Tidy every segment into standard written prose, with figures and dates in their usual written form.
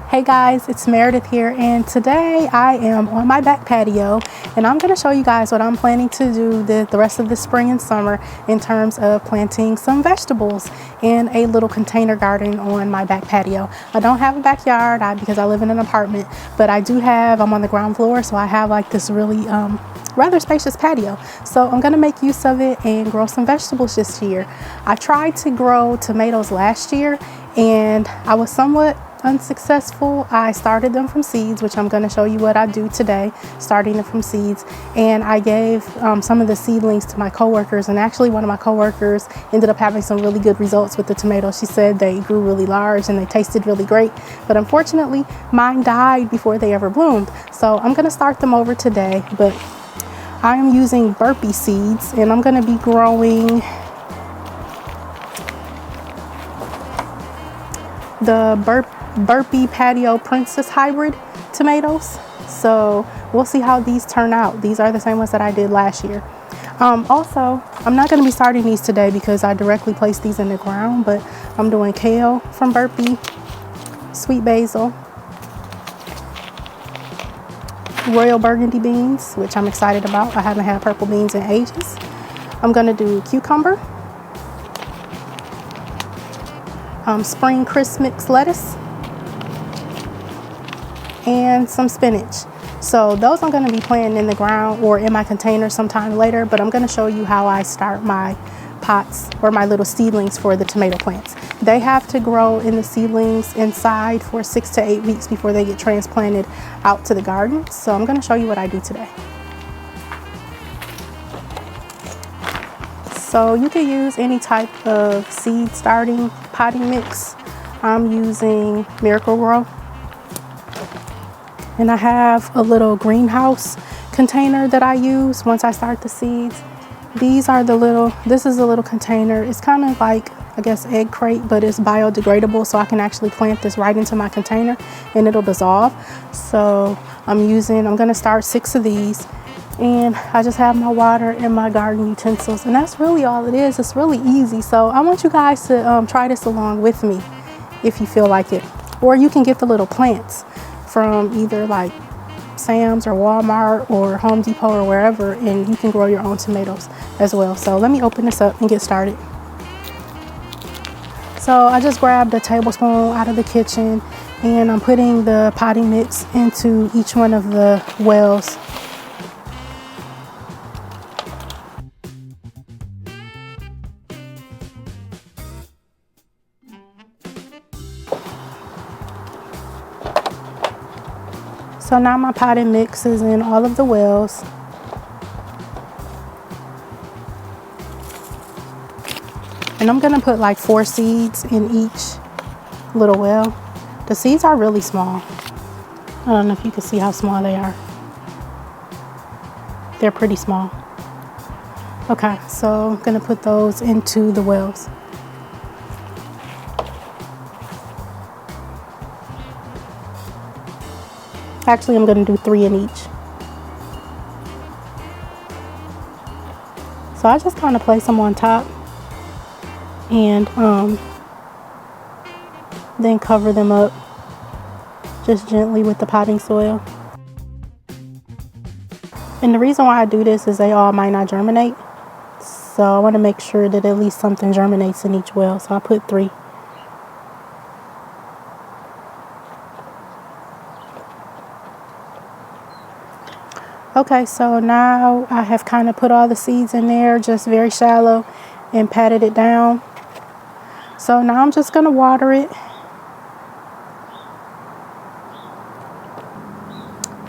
Hey guys, it's Meredith here, and today I am on my back patio and I'm going to show you guys what I'm planning to do the rest of the spring and summer in terms of planting some vegetables in a little container garden on my back patio. I don't have a backyard because I live in an apartment, but I'm on the ground floor, so I have like this really rather spacious patio. So I'm going to make use of it and grow some vegetables this year. I tried to grow tomatoes last year and I was somewhat unsuccessful. I started them from seeds, which I'm going to show you what I do today, starting them from seeds. And I gave some of the seedlings to my coworkers, and actually one of my coworkers ended up having some really good results with the tomatoes. She said they grew really large and they tasted really great, but unfortunately mine died before they ever bloomed. So I'm going to start them over today, but I am using burpee seeds and I'm going to be growing the Burpee Patio Princess Hybrid tomatoes. So we'll see how these turn out. These are the same ones that I did last year. Also, I'm not going to be starting these today because I directly placed these in the ground, but I'm doing kale from Burpee, sweet basil, royal burgundy beans, which I'm excited about. I haven't had purple beans in ages. I'm going to do cucumber, spring crisp mix lettuce, and some spinach. So those I'm going to be planting in the ground or in my container sometime later, but I'm going to show you how I start my pots or my little seedlings for the tomato plants. They have to grow in the seedlings inside for 6 to 8 weeks before they get transplanted out to the garden. So I'm going to show you what I do today. So you can use any type of seed starting potting mix. I'm using Miracle-Gro. And I have a little greenhouse container that I use once I start the seeds. This is a little container. It's kind of like, I guess, egg crate, but it's biodegradable, so I can actually plant this right into my container and it'll dissolve. So I'm gonna start 6 of these, and I just have my water and my garden utensils, and that's really all it is. It's really easy. So I want you guys to try this along with me if you feel like it. Or you can get the little plants from either like Sam's or Walmart or Home Depot or wherever, and you can grow your own tomatoes as well. So let me open this up and get started. So I just grabbed a tablespoon out of the kitchen and I'm putting the potting mix into each one of the wells. So now my potting mix is in all of the wells. And I'm gonna put like 4 seeds in each little well. The seeds are really small. I don't know if you can see how small they are. They're pretty small. Okay, so I'm gonna put those into the wells. Actually, I'm going to do 3 in each. So I just kind of place them on top and then cover them up just gently with the potting soil. And the reason why I do this is they all might not germinate. So I want to make sure that at least something germinates in each well. So I put 3. Okay, so now I have kind of put all the seeds in there, just very shallow, and patted it down. So now I'm just going to water it.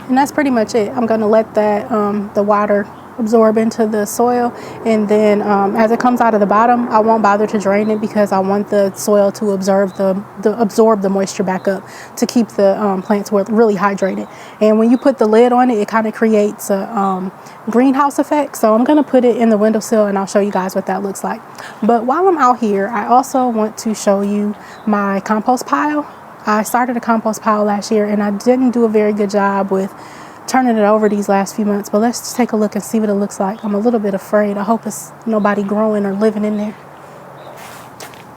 And that's pretty much it. I'm going to let that the water absorb into the soil, and then as it comes out of the bottom, I won't bother to drain it because I want the soil to absorb the moisture back up to keep the plants really hydrated. And when you put the lid on it, it kind of creates a greenhouse effect. So I'm going to put it in the windowsill and I'll show you guys what that looks like. But while I'm out here, I also want to show you my compost pile. I started a compost pile last year and I didn't do a very good job with turning it over these last few months, but let's just take a look and see what it looks like. I'm a little bit afraid. I hope it's nobody growing or living in there.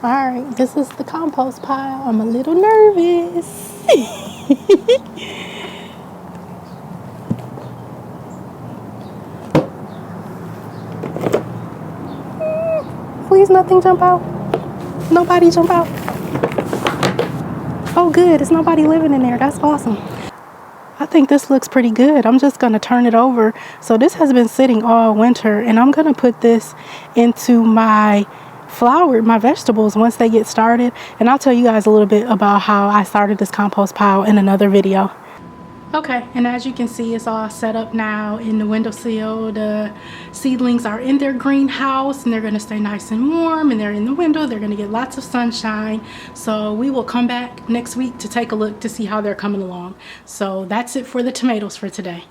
All right, this is the compost pile. I'm a little nervous. Please nothing jump out. Nobody jump out. Oh good, there's nobody living in there. That's awesome. I think this looks pretty good. I'm just gonna turn it over. So this has been sitting all winter, and I'm gonna put this into my vegetables once they get started. And I'll tell you guys a little bit about how I started this compost pile in another video. Okay, and as you can see, it's all set up now in the windowsill. The seedlings are in their greenhouse and they're gonna stay nice and warm, and they're in the window. They're gonna get lots of sunshine. So we will come back next week to take a look to see how they're coming along. So that's it for the tomatoes for today.